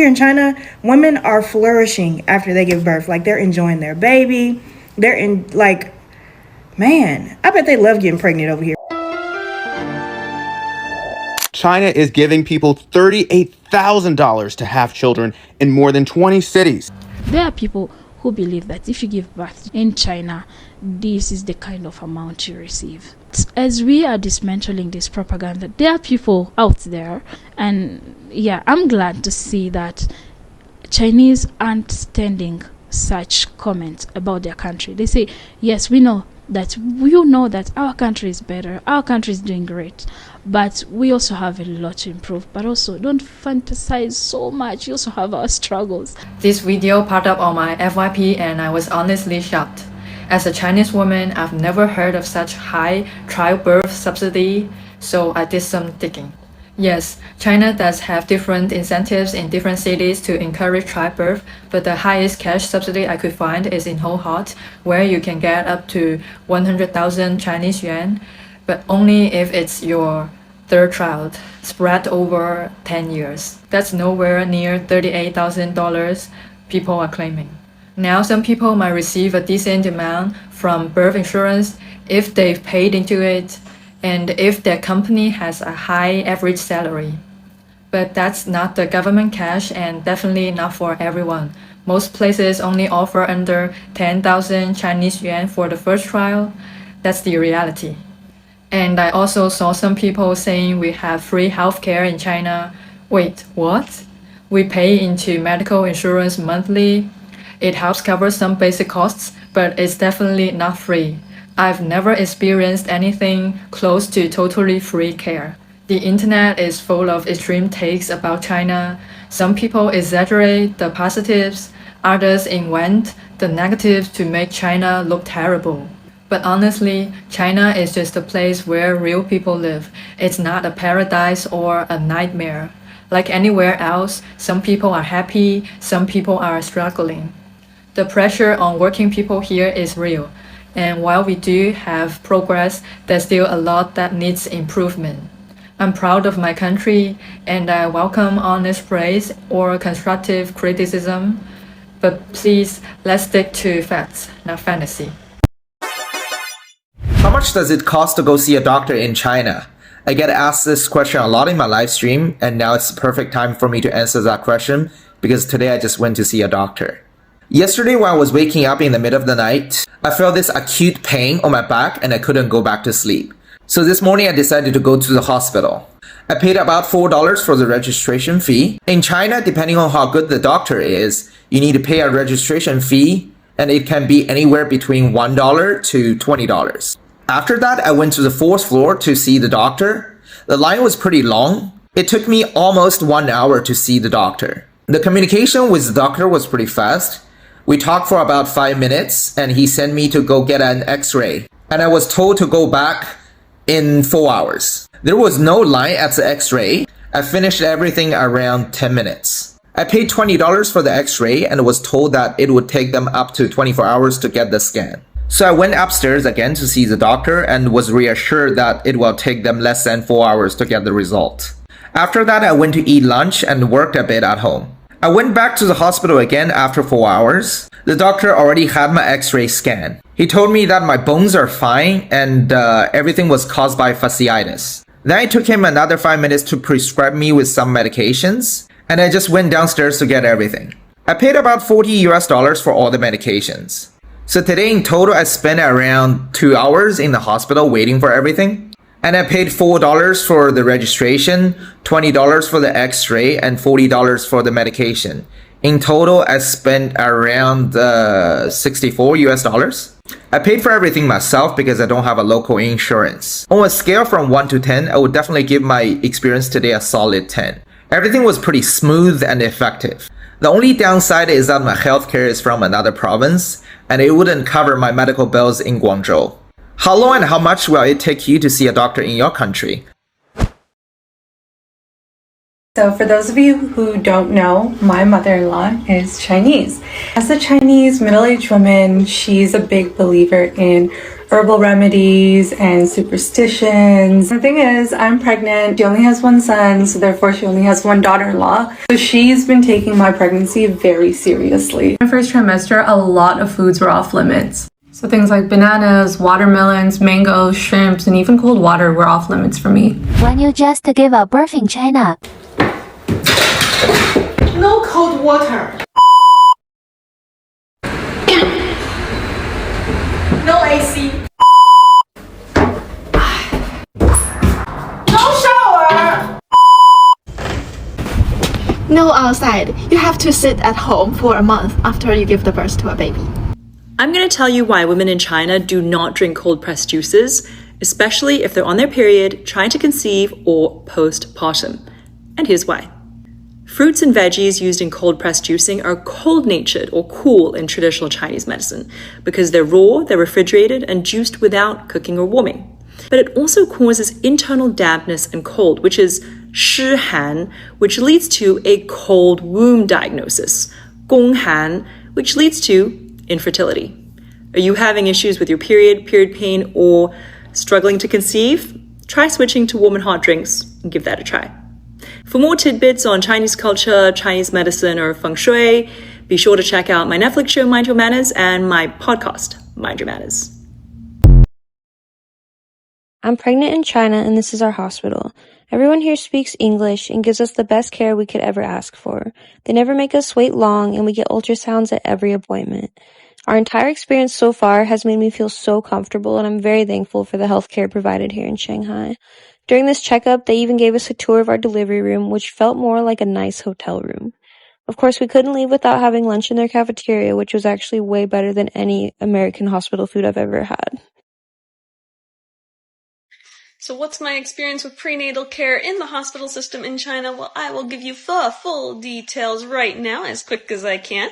Here in China, women are flourishing after they give birth. Like, they're enjoying their baby. They're in, like, man, I bet they love getting pregnant over here. China is giving people $38,000 to have children in more than 20 cities. There are people who believe that if you give birth in China, this is the kind of amount you receive. As we are dismantling this propaganda, there are people out there, and yeah, I'm glad to see that Chinese aren't standing such comments about their country. They say, yes, we know that our country is better, our country is doing great, but we also have a lot to improve. But also, don't fantasize so much. You also have our struggles. This video popped up on my FYP and I was honestly shocked. As a Chinese woman, I've never heard of such high childbirth subsidy, so I did some digging. Yes, China does have different incentives in different cities to encourage childbirth, but the highest cash subsidy I could find is in Hohhot, where you can get up to 100,000 Chinese yuan, but only if it's your third child, spread over 10 years. That's nowhere near $38,000 people are claiming. Now some people might receive a decent amount from birth insurance if they've paid into it, and if their company has a high average salary. But that's not the government cash and definitely not for everyone. Most places only offer under 10,000 Chinese yuan for the first trial. That's the reality. And I also saw some people saying we have free healthcare in China. Wait, what? We pay into medical insurance monthly. It helps cover some basic costs, but it's definitely not free. I've never experienced anything close to totally free care. The internet is full of extreme takes about China. Some people exaggerate the positives, others invent the negatives to make China look terrible. But honestly, China is just a place where real people live. It's not a paradise or a nightmare. Like anywhere else, some people are happy, some people are struggling. The pressure on working people here is real. And while we do have progress, there's still a lot that needs improvement. I'm proud of my country and I welcome honest praise or constructive criticism. But please, let's stick to facts, not fantasy. How much does it cost to go see a doctor in China? I get asked this question a lot in my live stream, and now it's the perfect time for me to answer that question because today I just went to see a doctor. Yesterday when I was waking up in the middle of the night, I felt this acute pain on my back and I couldn't go back to sleep. So this morning I decided to go to the hospital. I paid about $4 for the registration fee. In China, depending on how good the doctor is, you need to pay a registration fee, and it can be anywhere between $1 to $20. After that, I went to the 4th floor to see the doctor. The line was pretty long. It took me almost 1 hour to see the doctor. The communication with the doctor was pretty fast. We talked for about 5 minutes and he sent me to go get an x-ray. And I was told to go back in 4 hours. There was no line at the x-ray. I finished everything around 10 minutes. I paid $20 for the x-ray and was told that it would take them up to 24 hours to get the scan. So I went upstairs again to see the doctor and was reassured that it will take them less than 4 hours to get the result. After that, I went to eat lunch and worked a bit at home. I went back to the hospital again after 4 hours. The doctor already had my x-ray scan. He told me that my bones are fine and everything was caused by fasciitis. Then it took him another 5 minutes to prescribe me with some medications, and I just went downstairs to get everything. I paid about $40 for all the medications. So today in total I spent around 2 hours in the hospital waiting for everything. And I paid $4 for the registration, $20 for the x-ray, and $40 for the medication. In total, I spent around $64. I paid for everything myself because I don't have a local insurance. On a scale from 1 to 10, I would definitely give my experience today a solid 10. Everything was pretty smooth and effective. The only downside is that my healthcare is from another province, and it wouldn't cover my medical bills in Guangzhou. How long and how much will it take you to see a doctor in your country? So for those of you who don't know, my mother-in-law is Chinese. As a Chinese middle-aged woman, she's a big believer in herbal remedies and superstitions. The thing is, I'm pregnant. She only has one son, so therefore she only has one daughter-in-law. So she's been taking my pregnancy very seriously. My first trimester, a lot of foods were off limits. So things like bananas, watermelons, mangoes, shrimps, and even cold water were off limits for me. When you just give a birth in China, No cold water. No AC. No shower. No outside. You have to sit at home for a month after you give the birth to a baby. I'm going to tell you why women in China do not drink cold-pressed juices, especially if they're on their period, trying to conceive, or postpartum. And here's why. Fruits and veggies used in cold-pressed juicing are cold-natured or cool in traditional Chinese medicine because they're raw, they're refrigerated, and juiced without cooking or warming. But it also causes internal dampness and cold, which is 湿寒, which leads to a cold womb diagnosis, 宫寒, which leads to infertility. Are you having issues with your period pain, or struggling to conceive? Try switching to warm and hot drinks and give that a try. For more tidbits on Chinese culture, Chinese medicine, or feng shui, be sure to check out my Netflix show, Mind Your Manners, and my podcast, Mind Your Manners. I'm pregnant in China, and this is our hospital. Everyone here speaks English and gives us the best care we could ever ask for. They never make us wait long, and we get ultrasounds at every appointment. Our entire experience so far has made me feel so comfortable, and I'm very thankful for the healthcare provided here in Shanghai. During this checkup, they even gave us a tour of our delivery room, which felt more like a nice hotel room. Of course, we couldn't leave without having lunch in their cafeteria, which was actually way better than any American hospital food I've ever had. So what's my experience with prenatal care in the hospital system in China? Well, I will give you full details right now, as quick as I can.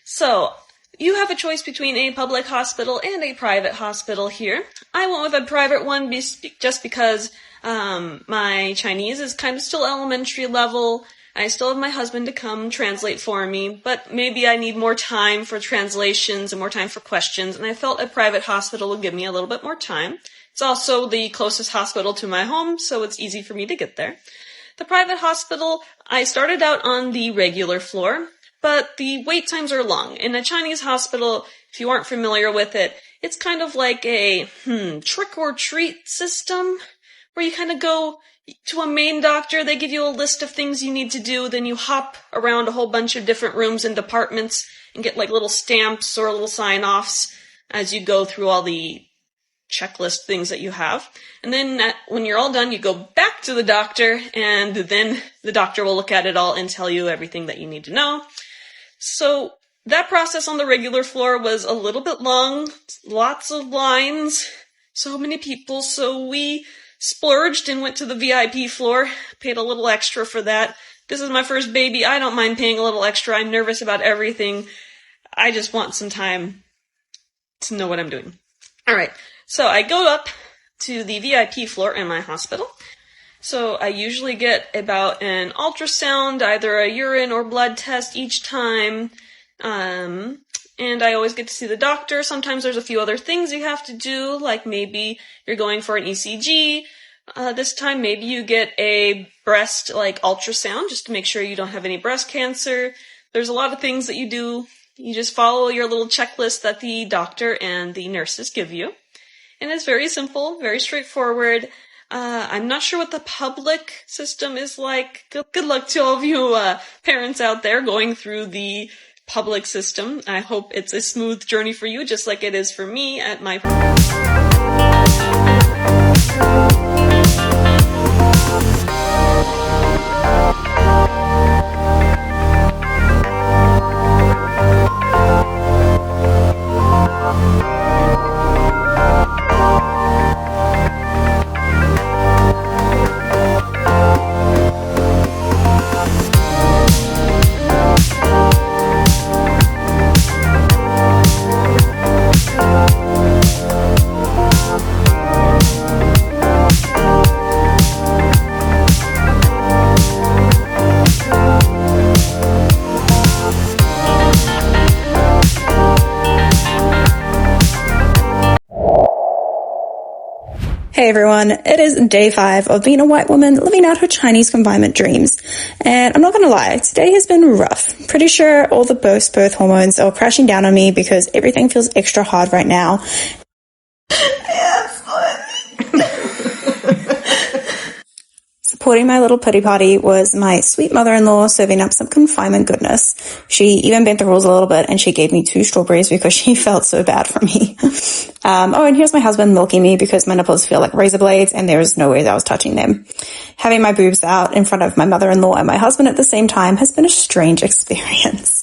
So, you have a choice between a public hospital and a private hospital here. I went with a private one just because my Chinese is kind of still elementary level. I still have my husband to come translate for me, but maybe I need more time for translations and more time for questions, and I felt a private hospital would give me a little bit more time. It's also the closest hospital to my home, so it's easy for me to get there. The private hospital, I started out on the regular floor, but the wait times are long. In a Chinese hospital, if you aren't familiar with it, it's kind of like a trick-or-treat system, where you kind of go to a main doctor, they give you a list of things you need to do, then you hop around a whole bunch of different rooms and departments and get like little stamps or little sign-offs as you go through all the checklist things that you have. And then when you're all done, you go back to the doctor, and then the doctor will look at it all and tell you everything that you need to know. So that process on the regular floor was a little bit long, lots of lines, so many people, so we splurged and went to the VIP floor, paid a little extra for that. This is my first baby. I don't mind paying a little extra. I'm nervous about everything. I just want some time to know what I'm doing. All right. So I go up to the VIP floor in my hospital. So I usually get about an ultrasound, either a urine or blood test each time. And I always get to see the doctor. Sometimes there's a few other things you have to do, like maybe you're going for an ECG. This time maybe you get a breast ultrasound just to make sure you don't have any breast cancer. There's a lot of things that you do. You just follow your little checklist that the doctor and the nurses give you. And it's very simple, very straightforward. I'm not sure what the public system is like. Good luck to all of you parents out there going through the public system. I hope it's a smooth journey for you, just like it is for me at my... Hey everyone, it is day 5 of being a white woman living out her Chinese confinement dreams. And I'm not gonna lie, today has been rough. Pretty sure all the post-birth hormones are crashing down on me because everything feels extra hard right now. Supporting my little pity party was my sweet mother-in-law serving up some confinement goodness. She even bent the rules a little bit and she gave me 2 strawberries because she felt so bad for me. And here's my husband milking me because my nipples feel like razor blades and there is no way that I was touching them. Having my boobs out in front of my mother-in-law and my husband at the same time has been a strange experience.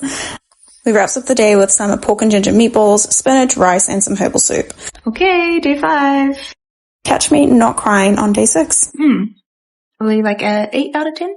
We wrapped up the day with some pork and ginger meatballs, spinach, rice, and some herbal soup. Okay, day 5. Catch me not crying on day 6. Probably like a 8 out of 10.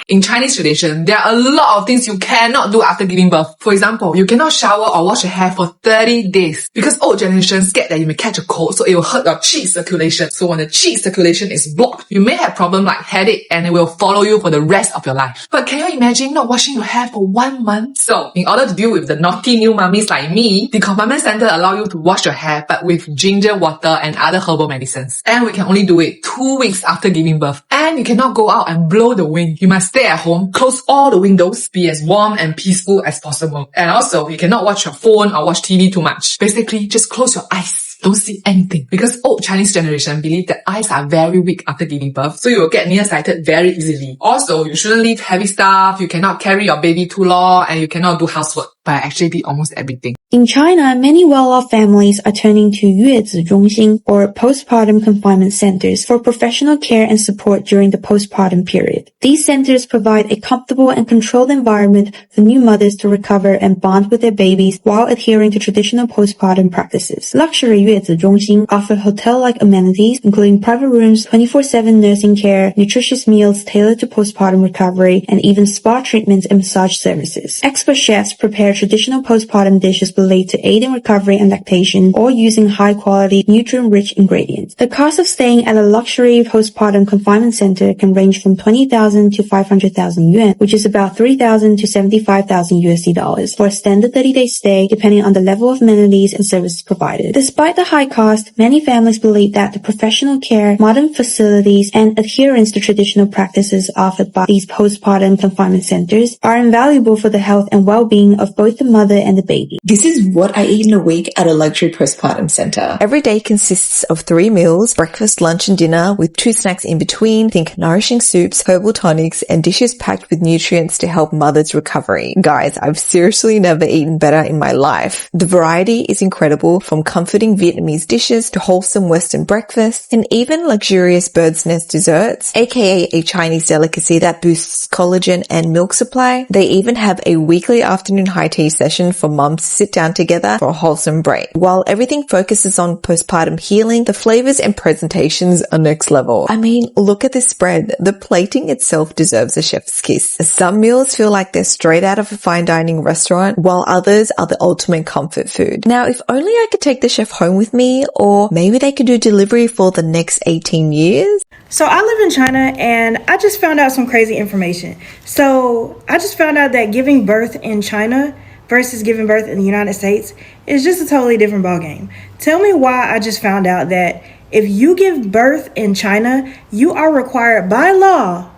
In Chinese tradition, there are a lot of things you cannot do after giving birth. For example, you cannot shower or wash your hair for 30 days because old generation scared that you may catch a cold, so it will hurt your qi circulation. So when the qi circulation is blocked, you may have problem like headache and it will follow you for the rest of your life. But can you imagine not washing your hair for 1 month? So in order to deal with the naughty new mummies like me, the confinement center allow you to wash your hair but with ginger water and other herbal medicines. And we can only do it 2 weeks after giving birth. And you cannot go out and blow the wind. You must stay at home, close all the windows, be as warm and peaceful as possible. And also, you cannot watch your phone or watch TV too much. Basically, just close your eyes. Don't see anything. Because old Chinese generation believe that eyes are very weak after giving birth, so you will get nearsighted very easily. Also, you shouldn't lift heavy stuff, you cannot carry your baby too long, and you cannot do housework. But I actually did almost everything. In China, many well-off families are turning to 月子中心, or postpartum confinement centers, for professional care and support during the postpartum period. These centers provide a comfortable and controlled environment for new mothers to recover and bond with their babies while adhering to traditional postpartum practices. Luxury 月子中心offer hotel-like amenities, including private rooms, 24/7 nursing care, nutritious meals tailored to postpartum recovery, and even spa treatments and massage services. Expert chefs prepare traditional postpartum dishes believed to aid in recovery and lactation, or using high-quality, nutrient-rich ingredients. The cost of staying at a luxury postpartum confinement center can range from 20,000 to 500,000 yuan, which is about 3,000 to 75,000 USD dollars, for a standard 30-day stay, depending on the level of amenities and services provided. Despite the high cost, many families believe that the professional care, modern facilities, and adherence to traditional practices offered by these postpartum confinement centers are invaluable for the health and well-being of both the mother and the baby. This is what I eat in a week at a luxury postpartum center. Every day consists of 3 meals, breakfast, lunch, and dinner, with 2 snacks in between. Think nourishing soups, herbal tonics, and dishes packed with nutrients to help mother's recovery. Guys, I've seriously never eaten better in my life. The variety is incredible, from comforting Vietnamese dishes to wholesome Western breakfasts, and even luxurious bird's nest desserts, aka a Chinese delicacy that boosts collagen and milk supply. They even have a weekly afternoon high tea session for mums to sit down together for a wholesome break. While everything focuses on postpartum healing, the flavors and presentations are next level. I mean, look at this spread. The plating itself deserves a chef's kiss. Some meals feel like they're straight out of a fine dining restaurant, while others are the ultimate comfort food. Now, if only I could take the chef home with me, or maybe they could do delivery for the next 18 years. So I live in China and I just found out some crazy information. So I just found out that giving birth in China versus giving birth in the United States is just a totally different ballgame. Tell me why I just found out that if you give birth in China, you are required by law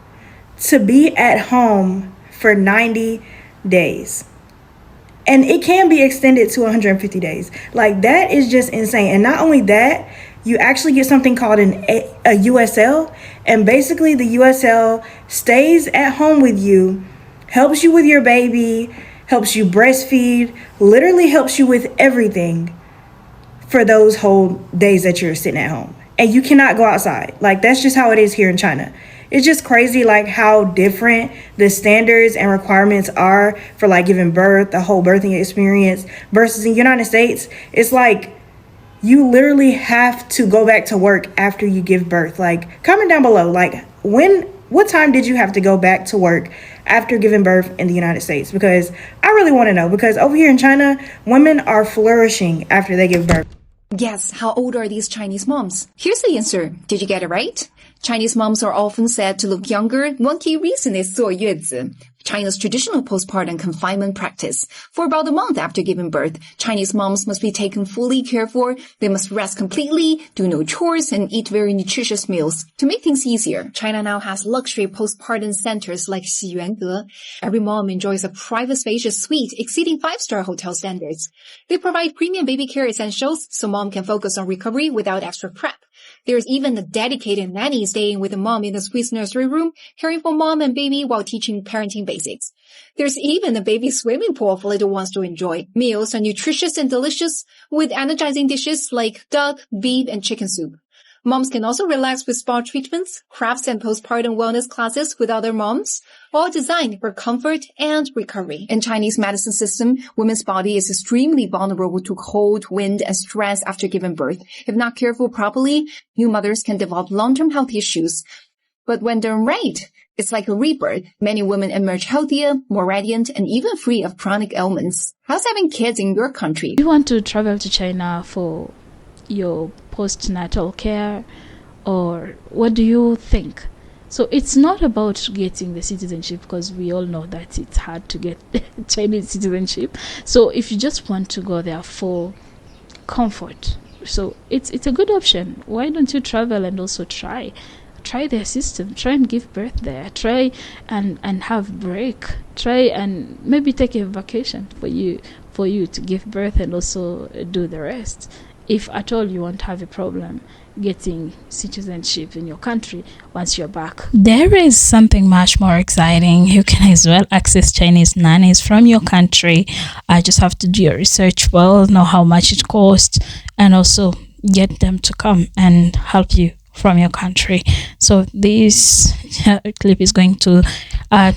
to be at home for 90 days. And it can be extended to 150 days. Like, that is just insane. And not only that, you actually get something called a USL. And basically the USL stays at home with you, helps you with your baby, helps you breastfeed, literally helps you with everything for those whole days that you're sitting at home. And you cannot go outside. Like, that's just how it is here in China. It's just crazy, like, how different the standards and requirements are for, like, giving birth, the whole birthing experience, versus in the United States. It's like you literally have to go back to work after you give birth. Like, comment down below, like, what time did you have to go back to work after giving birth in the United States? Because I really want to know, because over here in China, women are flourishing after they give birth. Yes, how old are these Chinese moms? Here's the answer. Did you get it right? Chinese moms are often said to look younger. One key reason is Zuo Yuezi. China's traditional postpartum confinement practice. For about a month after giving birth, Chinese moms must be taken fully cared for. They must rest completely, do no chores, and eat very nutritious meals. To make things easier, China now has luxury postpartum centers like Xiyuange. Every mom enjoys a private spacious suite exceeding 5-star hotel standards. They provide premium baby care essentials so mom can focus on recovery without extra prep. There's even a dedicated nanny staying with the mom in the suite's nursery room, caring for mom and baby while teaching parenting basics. There's even a baby swimming pool for little ones to enjoy. Meals are nutritious and delicious with energizing dishes like duck, beef, and chicken soup. Moms can also relax with spa treatments, crafts, and postpartum wellness classes with other moms, all designed for comfort and recovery. In Chinese medicine system, women's body is extremely vulnerable to cold, wind, and stress after giving birth. If not cared for properly, new mothers can develop long-term health issues. But when done right, it's like a rebirth. Many women emerge healthier, more radiant, and even free of chronic ailments. How's having kids in your country? You want to travel to China for your postnatal care, or what do you think? So it's not about getting the citizenship, because we all know that it's hard to get Chinese citizenship. So if you just want to go there for comfort, so it's a good option. Why don't you travel and also try their system, try and give birth there, try and have break, try and maybe take a vacation for you to give birth and also do the rest. If at all you won't have a problem getting citizenship in your country once you're back. There is something much more exciting. You can as well access Chinese nannies from your country. I just have to do your research well, know how much it costs, and also get them to come and help you from your country. So this clip is going to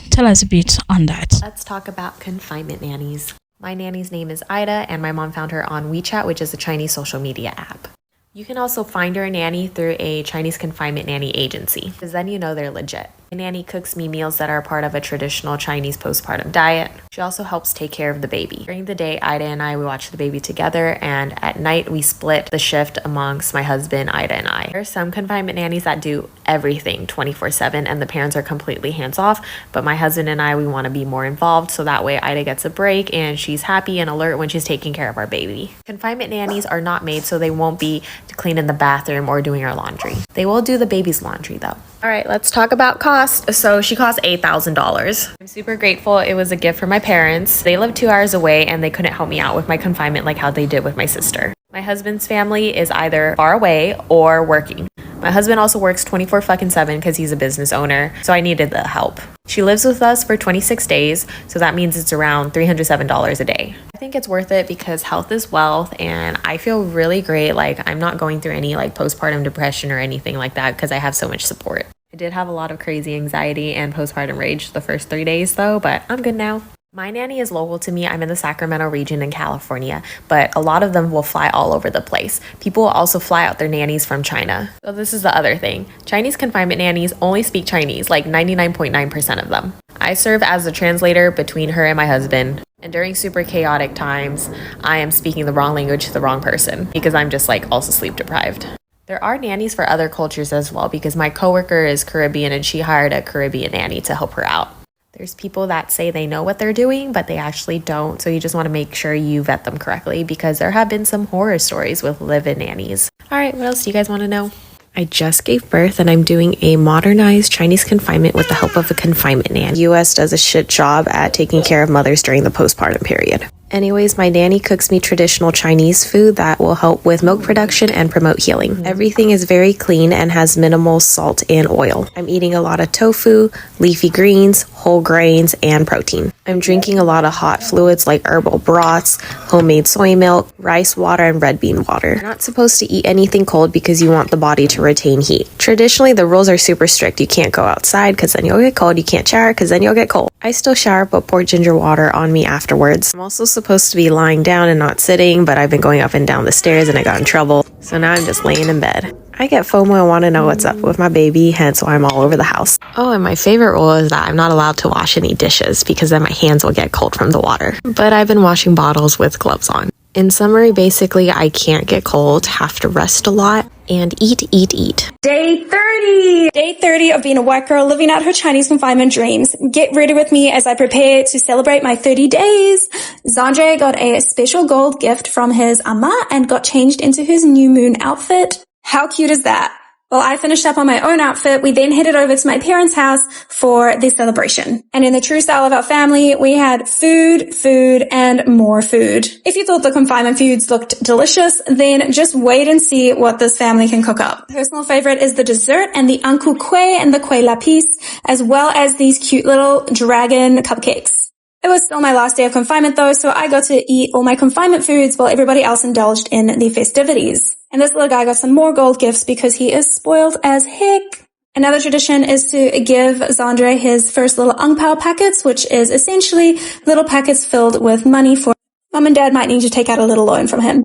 tell us a bit on that. Let's talk about confinement nannies. My nanny's name is Ida, and my mom found her on WeChat, which is a Chinese social media app. You can also find your nanny through a Chinese confinement nanny agency, because then you know they're legit. My nanny cooks me meals that are part of a traditional Chinese postpartum diet. She also helps take care of the baby. During the day, Ida and I, we watch the baby together, and at night, we split the shift amongst my husband, Ida, and I. There are some confinement nannies that do everything 24/7, and the parents are completely hands-off, but my husband and I, we want to be more involved, so that way Ida gets a break, and she's happy and alert when she's taking care of our baby. Confinement nannies are not maids, so they won't be cleaning the bathroom or doing our laundry. They will do the baby's laundry, though. All right, let's talk about cost. So she cost $8,000. I'm super grateful. It was a gift from my parents. They live 2 hours away, and they couldn't help me out with my confinement like how they did with my sister. My husband's family is either far away or working. My husband also works 24/7 because he's a business owner, so I needed the help. She lives with us for 26 days, so that means it's around $307 a day. I think it's worth it because health is wealth, and I feel really great. Like, I'm not going through any postpartum depression or anything like that because I have so much support. I did have a lot of crazy anxiety and postpartum rage the first 3 days though, but I'm good now. My nanny is local to me. I'm in the Sacramento region in California, but a lot of them will fly all over the place. People will also fly out their nannies from China. So this is the other thing. Chinese confinement nannies only speak Chinese, like 99.9% of them. I serve as a translator between her and my husband. And during super chaotic times, I am speaking the wrong language to the wrong person because I'm just also sleep deprived. There are nannies for other cultures as well because my coworker is Caribbean and she hired a Caribbean nanny to help her out. There's people that say they know what they're doing, but they actually don't. So you just want to make sure you vet them correctly because there have been some horror stories with live-in nannies. All right, what else do you guys want to know? I just gave birth and I'm doing a modernized Chinese confinement with the help of a confinement nanny. US does a shit job at taking care of mothers during the postpartum period. Anyways, my nanny cooks me traditional Chinese food that will help with milk production and promote healing. Everything is very clean and has minimal salt and oil. I'm eating a lot of tofu, leafy greens, whole grains, and protein. I'm drinking a lot of hot fluids like herbal broths, homemade soy milk, rice water, and red bean water. You're not supposed to eat anything cold because you want the body to retain heat. Traditionally, the rules are super strict. You can't go outside because then you'll get cold. You can't shower because then you'll get cold. I still shower but pour ginger water on me afterwards. I'm also supposed to be lying down and not sitting, but I've been going up and down the stairs and I got in trouble. So now I'm just laying in bed. I get FOMO and want to know what's up with my baby, hence why I'm all over the house. Oh, and my favorite rule is that I'm not allowed to wash any dishes because then my hands will get cold from the water. But I've been washing bottles with gloves on. In summary, basically, I can't get cold, have to rest a lot, and eat, eat, eat. Day 30! Day 30 of being a white girl living out her Chinese confinement dreams. Get ready with me as I prepare to celebrate my 30 days. Zandre got a special gold gift from his ama and got changed into his new moon outfit. How cute is that? Well, I finished up on my own outfit. We then headed over to my parents' house for the celebration. And in the true style of our family, we had food, and more food. If you thought the confinement foods looked delicious, then just wait and see what this family can cook up. Personal favorite is the dessert and the Uncle Kue and the Kue Lapis, as well as these cute little dragon cupcakes. It was still my last day of confinement though, so I got to eat all my confinement foods while everybody else indulged in the festivities. And this little guy got some more gold gifts because he is spoiled as heck. Another tradition is to give Zandre his first little ang pao packets, which is essentially little packets filled with money for Mom and Dad might need to take out a little loan from him.